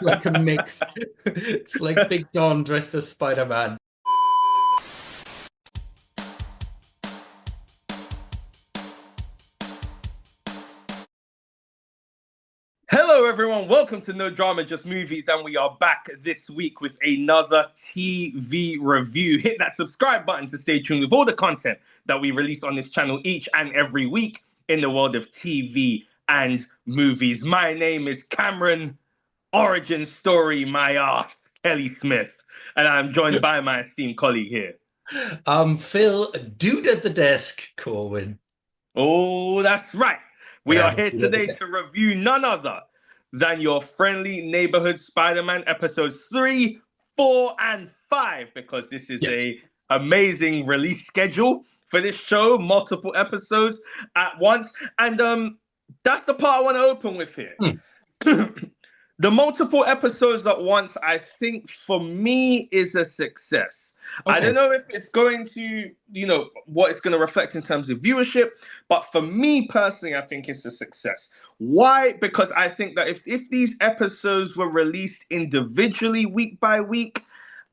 like a mixed. It's like Big Don dressed as Spider-Man. Hello, everyone. Welcome to No Drama, Just Movies. And we are back this week with another TV review. Hit that subscribe button to stay tuned with all the content that we release on this channel each and every week in the world of TV and movies. My name is Cameron, origin story, my ass, Kelly Smith. And I'm joined by my esteemed colleague here. Phil, dude at the desk, Colman. Oh, that's right. We are here today to review none other than your friendly neighborhood Spider-Man episodes 3, 4, and 5, because this is a amazing release schedule for this show, multiple episodes at once. And that's the part I want to open with here. The multiple episodes at once, I think, for me, is a success. Okay. I don't know if it's going to, what it's going to reflect in terms of viewership, but for me personally, I think it's a success. Why? Because I think that if these episodes were released individually week by week,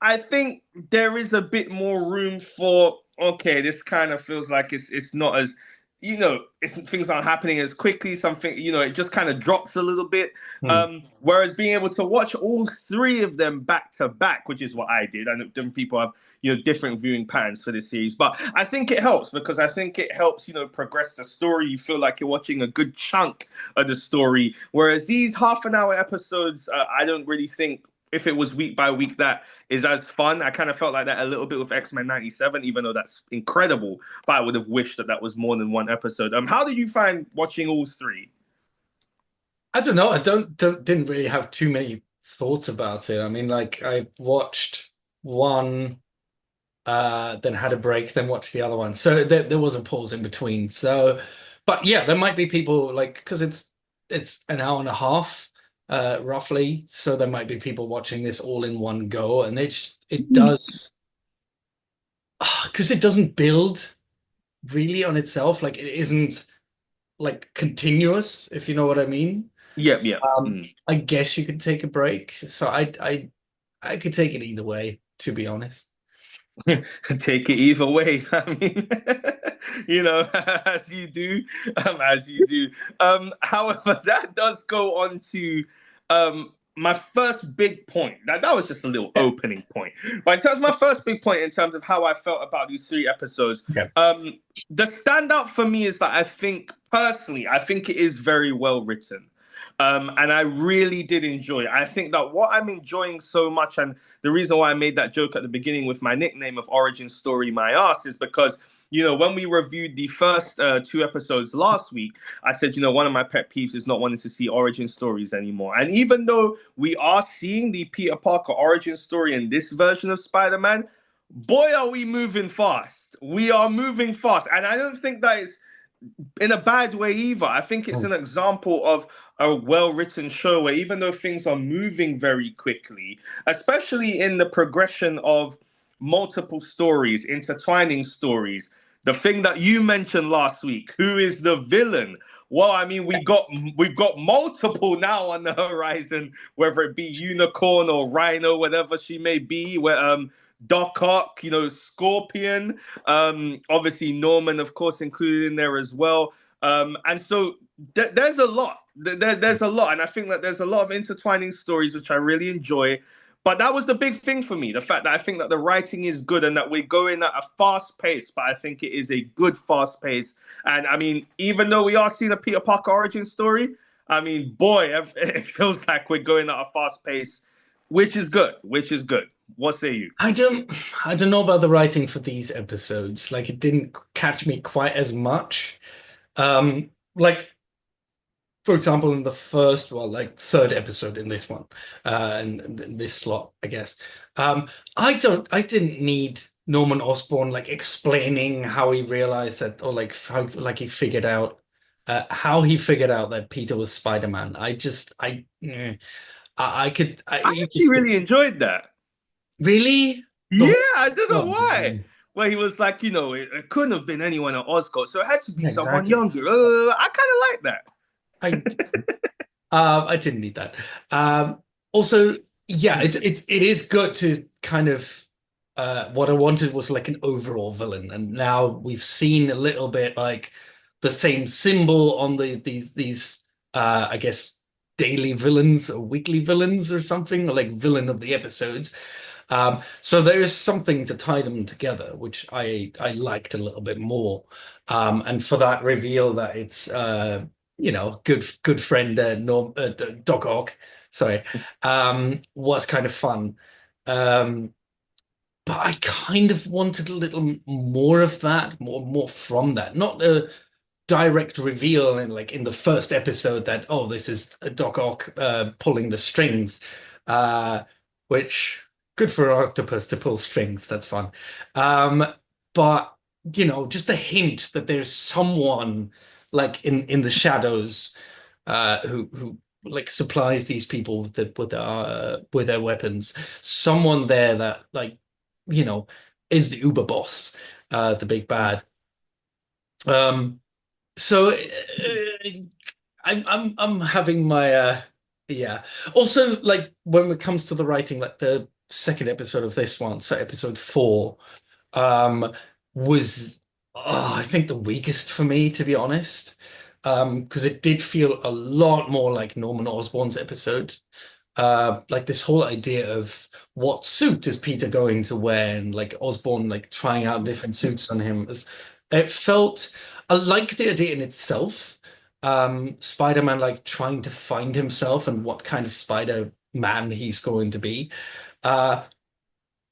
I think there is a bit more room for, okay, this kind of feels like it's not as, things aren't happening as quickly. Something, it just kind of drops a little bit. Whereas being able to watch all three of them back to back, which is what I did. I know different people have, different viewing patterns for this series, but I think it helps because I think it helps, progress the story. You feel like you're watching a good chunk of the story. Whereas these half-an-hour episodes, I don't really think, if it was week by week, that is as fun. I kind of felt like that a little bit with X-Men 97, even though that's incredible. But I would have wished that was more than one episode. How did you find watching all three? I don't know. I didn't really have too many thoughts about it. I mean, like I watched one, then had a break, then watched the other one. So there was a pause in between. So, but yeah, there might be people like, because it's an hour and a half. Roughly, so there might be people watching this all in one go, and it does because it doesn't build really on itself. Like it isn't like continuous, if you know what I mean. Yeah. I guess you could take a break. So I could take it either way, to be honest. Take it either way. I mean, as you do, as you do. However, that does go on to my first big point. That was just a little opening point. But in terms of my first big point, in terms of how I felt about these three episodes, the standout for me is that I think it is very well written. And I really did enjoy it. I think that what I'm enjoying so much, and the reason why I made that joke at the beginning with my nickname of Origin Story My Ass, is because, when we reviewed the first two episodes last week, I said, one of my pet peeves is not wanting to see origin stories anymore. And even though we are seeing the Peter Parker origin story in this version of Spider-Man, boy, are we moving fast. We are moving fast. And I don't think that is in a bad way either. I think it's an example of a well-written show where even though things are moving very quickly, especially in the progression of multiple stories, intertwining stories, the thing that you mentioned last week, who is the villain? Well, I mean, we've got multiple now on the horizon, whether it be Unicorn or Rhino, whatever she may be, where Doc Ock, Scorpion, obviously Norman, of course, included in there as well. And so there's a lot. There's a lot. And I think that there's a lot of intertwining stories, which I really enjoy. But that was the big thing for me, the fact that I think that the writing is good and that we're going at a fast pace, but I think it is a good fast pace. And I mean, even though we are seeing a Peter Parker origin story, I mean, boy, it feels like we're going at a fast pace, which is good, What say you? I don't know about the writing for these episodes. Like it didn't catch me quite as much. Like for example, in the first, third episode in this one, and this slot, I guess. I didn't need Norman Osborn like explaining how he realized that, or like how like he figured out how he figured out that Peter was Spider-Man. I actually really enjoyed that. Really? Yeah, I don't know why. Well, he was like, it couldn't have been anyone at Oscorp, so it had to be someone younger. I kind of like that. I didn't need that. Also, yeah, it is good to kind of what I wanted was like an overall villain, and now we've seen a little bit like the same symbol on these I guess daily villains or weekly villains or something, or like villain of the episodes. So there is something to tie them together, which I liked a little bit more. And for that reveal that it's good friend Doc Ock, sorry, was kind of fun. Um, but I kind of wanted a little more of that, more from that, not a direct reveal in like in the first episode that this is Doc Ock pulling the strings, uh, which good for an octopus to pull strings. That's fun. Um, but just a hint that there's someone like in the shadows who like supplies these people with their weapons. Someone there that like you know is the Uber boss, the big bad. Um, so I'm having my yeah. Also, like when it comes to the writing, like the second episode of this one, so episode four, um, was I think the weakest for me, to be honest. Because it did feel a lot more like Norman Osborn's episode. Like this whole idea of what suit is Peter going to wear, and like Osborn like trying out different suits on him. It felt I like the idea in itself. Spider-Man like trying to find himself and what kind of Spider-Man he's going to be. Uh,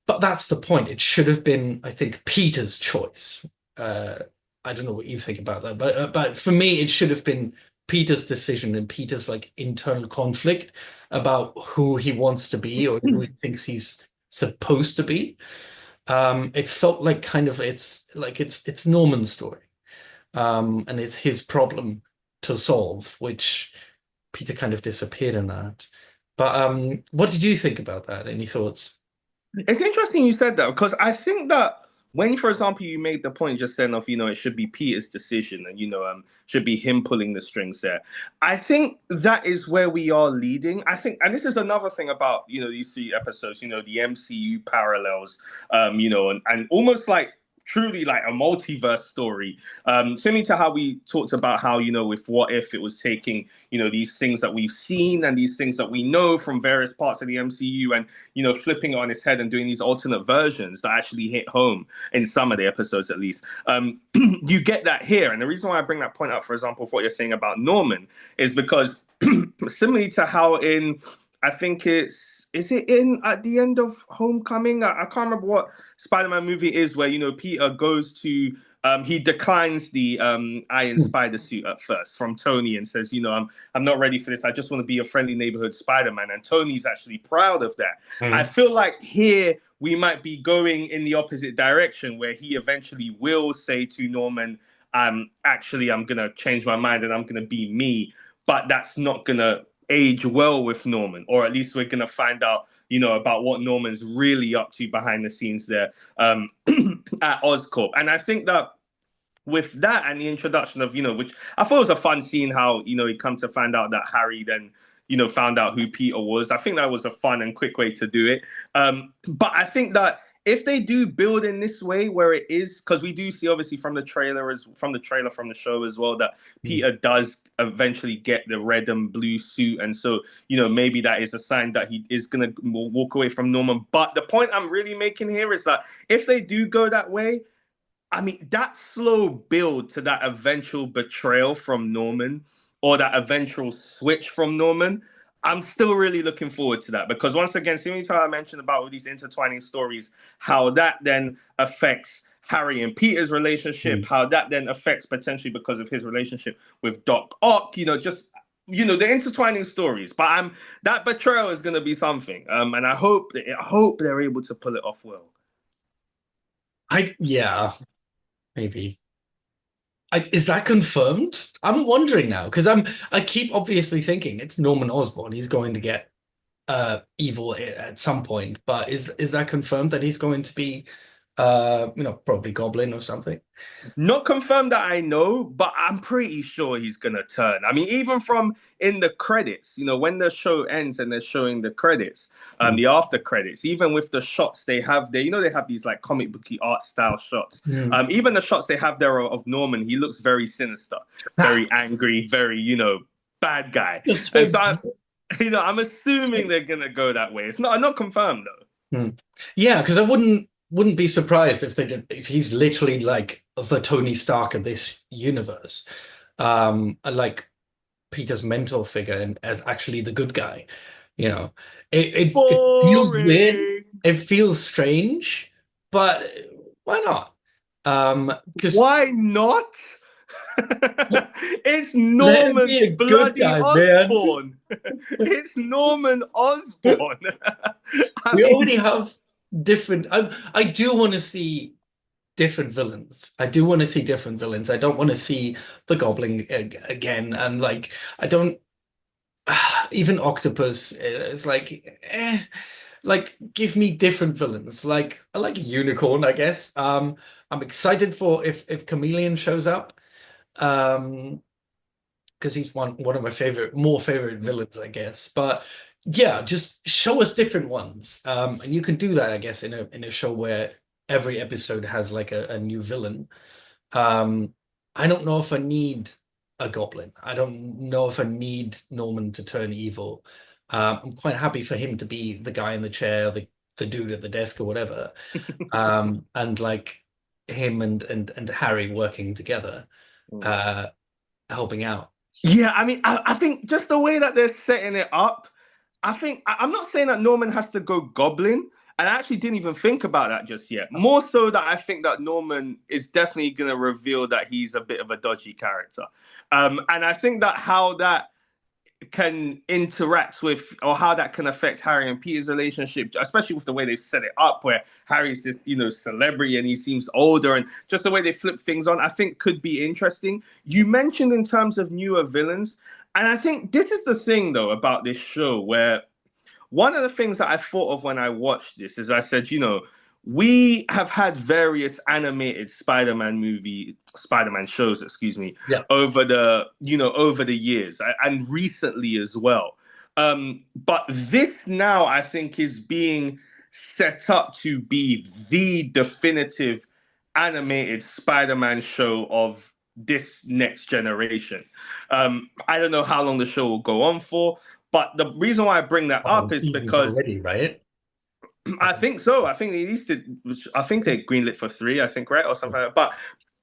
but that's the point. It should have been, I think, Peter's choice. Uh, I don't know what you think about that, but for me, it should have been Peter's decision and Peter's like internal conflict about who he wants to be or who he thinks he's supposed to be. It felt like kind of it's Norman's story, and it's his problem to solve, which Peter kind of disappeared in that. But what did you think about that? Any thoughts? It's interesting you said that because I think that when, for example, you made the point just then of, it should be Peter's decision and, should be him pulling the strings there. I think that is where we are leading. I think, and this is another thing about, these three episodes, the MCU parallels, and almost like truly like a multiverse story. Similar to how we talked about how, with What If it was taking, these things that we've seen and these things that we know from various parts of the MCU and, flipping it on its head and doing these alternate versions that actually hit home in some of the episodes, at least. You get that here. And the reason why I bring that point up, for example, for what you're saying about Norman, is because similarly to how I think is it in at the end of Homecoming? I can't remember what Spider-Man movie it is where, Peter goes to he declines the Iron Spider suit at first from Tony and says, I'm not ready for this. I just want to be a friendly neighborhood Spider-Man. And Tony's actually proud of that. I Mm. feel like here we might be going in the opposite direction where he eventually will say to Norman, I'm going to change my mind and I'm going to be me. But that's not going to age well with Norman, or at least we're going to find out, about what Norman's really up to behind the scenes there at Oscorp. And I think that with that and the introduction of, which I thought was a fun scene, how, he come to find out that Harry then, found out who Peter was. I think that was a fun and quick way to do it. But I think that if they do build in this way where it is, because we do see obviously from the trailer from the show as well, that Peter does eventually get the red and blue suit. And so, maybe that is a sign that he is going to walk away from Norman. But the point I'm really making here is that if they do go that way, I mean, that slow build to that eventual betrayal from Norman or that eventual switch from Norman, I'm still really looking forward to that because once again, similar to how I mentioned about all these intertwining stories, how that then affects Harry and Peter's relationship, Mm. how that then affects potentially because of his relationship with Doc Ock, just the intertwining stories. But that betrayal is going to be something, and I hope they're able to pull it off well. Yeah, maybe. Is that confirmed? I'm wondering now because I keep obviously thinking it's Norman Osborn. He's going to get evil at some point, but is that confirmed that he's going to be Probably Goblin or something. Not confirmed that I know, but I'm pretty sure he's gonna turn. I mean, even from in the credits, when the show ends and they're showing the credits, Mm. the after credits, even with the shots they have there, they have these like comic booky art style shots. Mm. Even the shots they have there of Norman, he looks very sinister, very angry, very, bad guy. Just And so so I'm assuming they're gonna go that way. It's not confirmed though. Yeah, because I wouldn't be surprised if they did if he's literally like the Tony Stark of this universe, and like Peter's mentor figure and as actually the good guy. You know, it feels weird, Boring. it feels strange, but why not? Because Why not? It's let him be Norman a good bloody guy, man. Osborn. It's Norman Osborn. I We already mean, have different. I do want to see different villains. I do want to see different villains. I don't want to see the Goblin again. And like, I don't even Octopus is like, like give me different villains. Like I like Unicorn, I guess. I'm excited for if Chameleon shows up. Um, because he's one of my more favorite villains, I guess. But yeah, just show us different ones. And you can do that, I guess, in a show where every episode has like a new villain. Um, I don't know if I need a goblin. I don't know if I need Norman to turn evil. I'm quite happy for him to be the guy in the chair, the dude at the desk or whatever. And like him and Harry working together, uh, helping out. yeah, I mean, I think just the way that they're setting it up, I'm not saying that Norman has to go Goblin, and I actually didn't even think about that just yet. More so that I think that Norman is definitely going to reveal that he's a bit of a dodgy character, and I think that how that can interact with or how that can affect Harry and Peter's relationship, especially with the way they've set it up, where Harry's this, celebrity and he seems older, and just the way they flip things on, I think could be interesting. You mentioned in terms of newer villains, and I think this is the thing though about this show where one of the things that I thought of when I watched this is I said, we have had various animated Spider-Man shows, excuse me, Yeah. over the years and recently as well. But this now I think is being set up to be the definitive animated Spider-Man show of this next generation. I don't know how long the show will go on for, but the reason why I bring that Oh, up is seasons because already, right? I think so. I think they at least did. I think they greenlit for three. I think right or something like that. But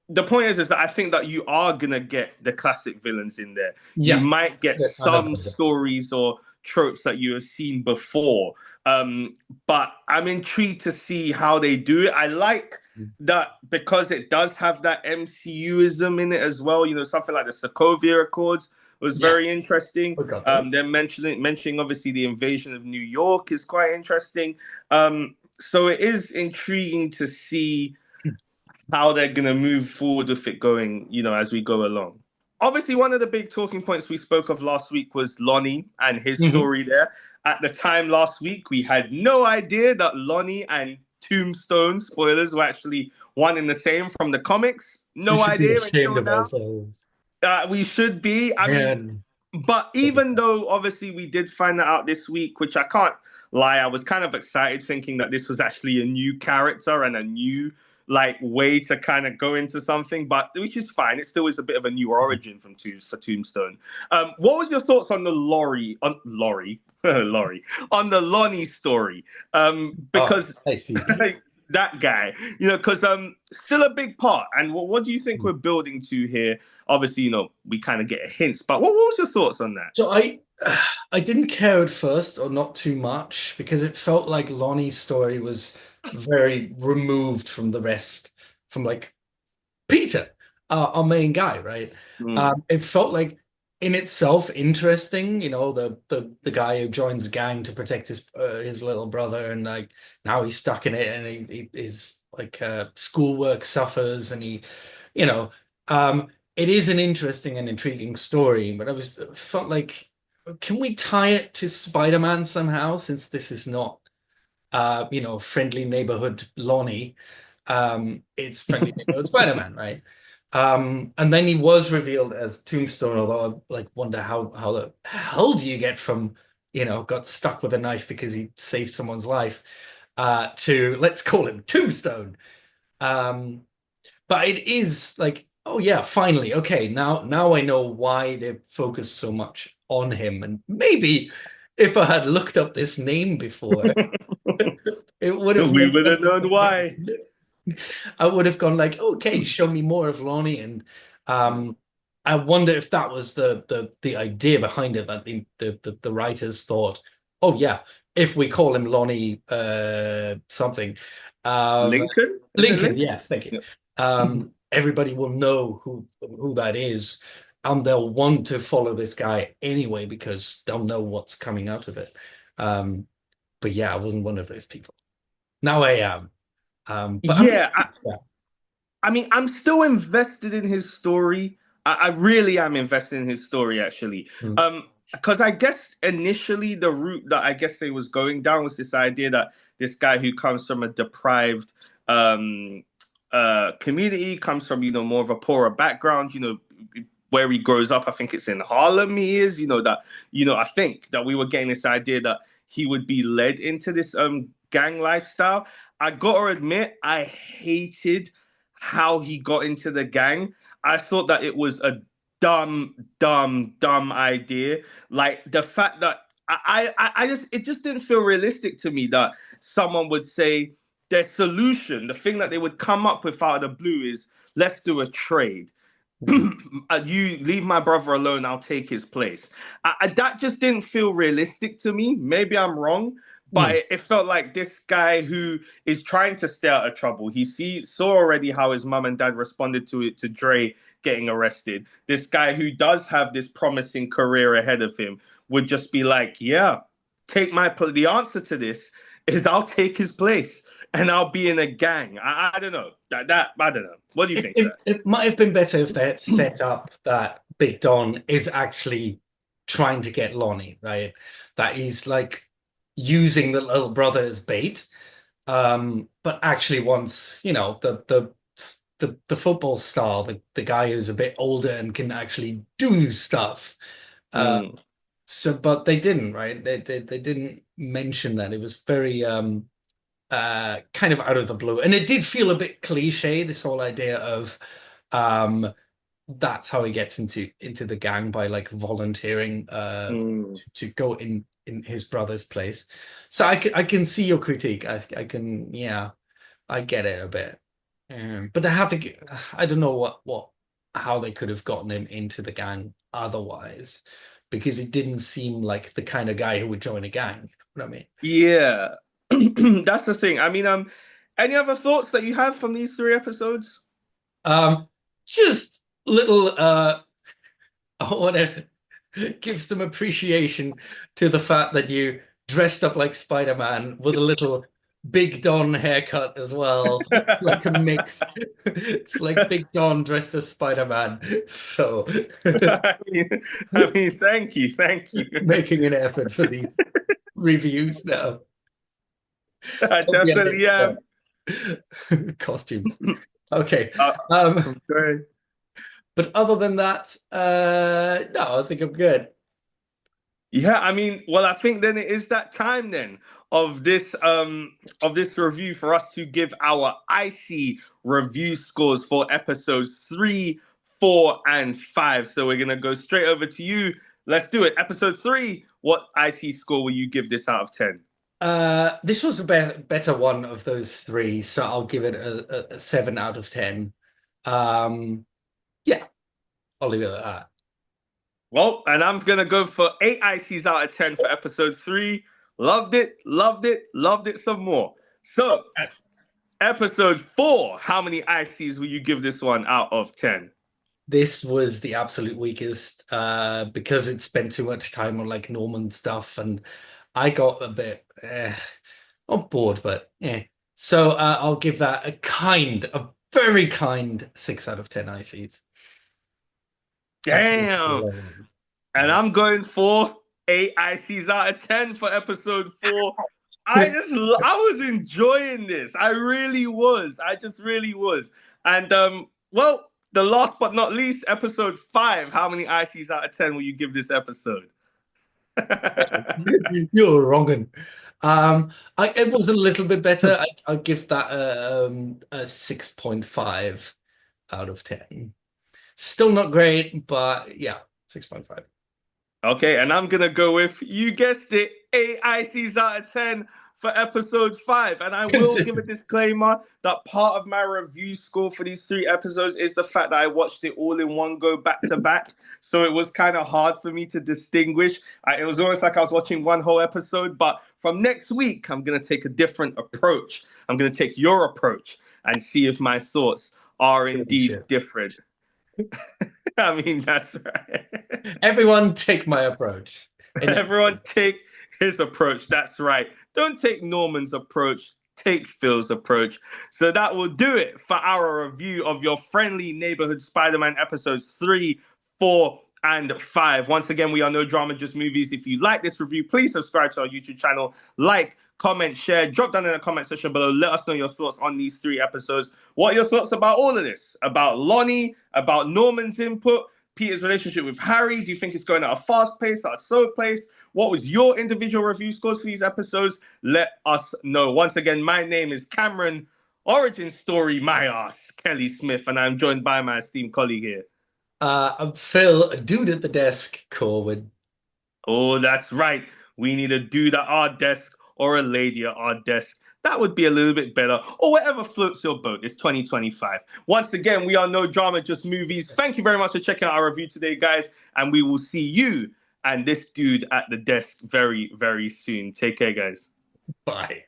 the point is that I think that you are gonna get the classic villains in there. You Yeah, might get I love some that. stories or tropes that you have seen before. But I'm intrigued to see how they do it. I like that because it does have that MCUism in it as well. Something like the Sokovia Accords was Yeah, very interesting. we got them. Then mentioning obviously the invasion of New York is quite interesting. So it is intriguing to see how they're going to move forward with it going, as we go along. Obviously, one of the big talking points we spoke of last week was Lonnie and his Hmm. story there. At the time last week, we had no idea that Lonnie and Tombstone, spoilers, were actually one and the same from the comics. We No should be idea ashamed until of now. ourselves. We should be. I mean, Man. but even though obviously we did find that out this week, which I can't lie, I was kind of excited thinking that this was actually a new character and a new like way to kind of go into something, but which is fine. It still is a bit of a new origin for Tombstone. What was your thoughts on the Laurie on the Lonnie story? Oh, Because I see. that guy, because still a big part. And what do you think we're building to here? Obviously, we kind of get hints, but what was your thoughts on that? So I didn't care at first, or not too much, because it felt like Lonnie's story was very removed from the rest, from like Peter, our main guy, right? Mm. It felt like in itself interesting, the guy who joins the gang to protect his little brother, and like now he's stuck in it, and his like schoolwork suffers, and you know, it is an interesting and intriguing story, but felt like, can we tie it to Spider-Man somehow, since this is not friendly neighborhood Lonnie? It's Friendly Neighborhood Spider-Man, right? And then he was revealed as Tombstone, although I like wonder how the hell do you get from, got stuck with a knife because he saved someone's life, to let's call him Tombstone. Um, but it is like, oh yeah, finally, okay, now I know why they focused so much on him. And maybe if I had looked up this name before, it would have We made would have known why. everything. I would have gone like, okay, show me more of Lonnie, and um, I wonder if that was the idea behind it, that the writers thought, oh yeah, if we call him Lonnie, something, um, Lincoln? Is it Lincoln, Lincoln? yes, thank you. Yeah. Everybody will know who that is, and they'll want to follow this guy anyway because they'll know what's coming out of it. Um, but yeah, I wasn't one of those people. Now I am. But I'm Yeah, yeah. I mean, I'm still invested in his story. I really am invested in his story, actually. Mm, Because I guess initially the route that I guess they was going down was this idea that this guy who comes from a deprived um, community, comes from, more of a poorer background, where he grows up. I think it's in Harlem he is, I think that we were getting this idea that he would be led into this gang lifestyle. I gotta admit, I hated how he got into the gang. I thought that it was a dumb, dumb, dumb idea. Like the fact that I just it just didn't feel realistic to me that someone would say their solution, the thing that they would come up with out of the blue is let's do a trade. mm, You leave my brother alone, I'll take his place. That just didn't feel realistic to me. Maybe I'm wrong, but mm. it felt like this guy who is trying to stay out of trouble. Saw already how his mum and dad responded to it, to Dre getting arrested. This guy who does have this promising career ahead of him would just be like, yeah, the answer to this is I'll take his place and I'll be in a gang. I don't know. That I don't know. What do you think of It might have been better if they had set up that Big Don is actually trying to get Lonnie, right? That he's like using the little brother as bait, but actually wants, the football star, the guy who's a bit older and can actually do stuff. Uh, that? but they didn't, right? They didn't mention that. It was very kind of out of the blue. And it did feel a bit cliche, this whole idea of um that's how he gets into the gang by like volunteering Mm. to go in his brother's place. So I can see your critique. I can, yeah, I get it a bit. But they had to I don't know what how they could have gotten him into the gang otherwise, because he didn't seem like the kind of guy who would join a gang. You know what I mean? Yeah, that's the thing. I mean, any other thoughts that you have from these three episodes? Um, just little I want to give some appreciation to the fact that you dressed up like Spider-Man with a little Big Don haircut as well, like a mix. It's like Big Don dressed as Spider-Man. So mean, I mean, thank you. making an effort for these reviews now. I Of the definitely am. costumes. Okay. Uh, Um, okay. but other than that, no, I think I'm good. Yeah, I mean, well, I think then it is that time then of this review for us to give our icy review scores for episodes 3, 4, and 5. So we're gonna go straight over to you. Let's do it. Episode 3, what icy score will you give this out of 10? This was a better one of those three, so I'll give it a 7 out of 10. Um, yeah, I'll leave it at that. Well, and I'm gonna go for 8 ices out of 10 for episode 3. Loved it, loved it, loved it some more. So episode 4, how many ices will you give this one out of 10? This was the absolute weakest, because it spent too much time on like Norman stuff, and I got a bit not bored, but yeah. So I'll give that a very kind 6 out of 10 ICs. Damn. And I'm going for 8 ices out of 10 for episode 4. I was enjoying this. I really was. I just really was. And well, the last but not least, episode 5. How many ICs out of 10 will you give this episode? You're wrong. It was a little bit better. I give that a 6.5 out of 10. Still not great, but yeah, 6.5. Okay, and I'm gonna go with, you guessed it, 8 ICs out of 10 for episode 5. And I will give a Consistent. disclaimer that part of my review score for these 3 episodes is the fact that I watched it all in one go back to back. So it was kind of hard for me to distinguish. It was almost like I was watching one whole episode. But from next week, I'm gonna take a different approach. I'm gonna take your approach and see if my thoughts are indeed Shit. different. I mean, that's right. Everyone take my approach. Everyone take his approach. That's right. Don't take Norman's approach. Take Phil's approach. So that will do it for our review of your friendly neighborhood Spider-Man episodes 3, 4, and 5. Once again, we are No Drama, Just Movies. If you like this review, please subscribe to our YouTube channel. Like, comment, share. Drop down in the comment section below. Let us know your thoughts on these 3 episodes. What are your thoughts about all of this? About Lonnie? About Norman's input? Peter's relationship with Harry? Do you think it's going at a fast pace, at a slow pace? What was your individual review scores for these episodes? Let us know. Once again, my name is Cameron, origin story, my ass, Kelly Smith, and I'm joined by my esteemed colleague here. I'm Phil, a dude at the desk, Corwin. Oh, that's right. We need a dude at our desk or a lady at our desk. That would be a little bit better, or whatever floats your boat. It's 2025. Once again, we are No Drama, Just Movies. Thank you very much for checking out our review today, guys, and we will see you and this dude at the desk very, very soon. Take care, guys. Bye.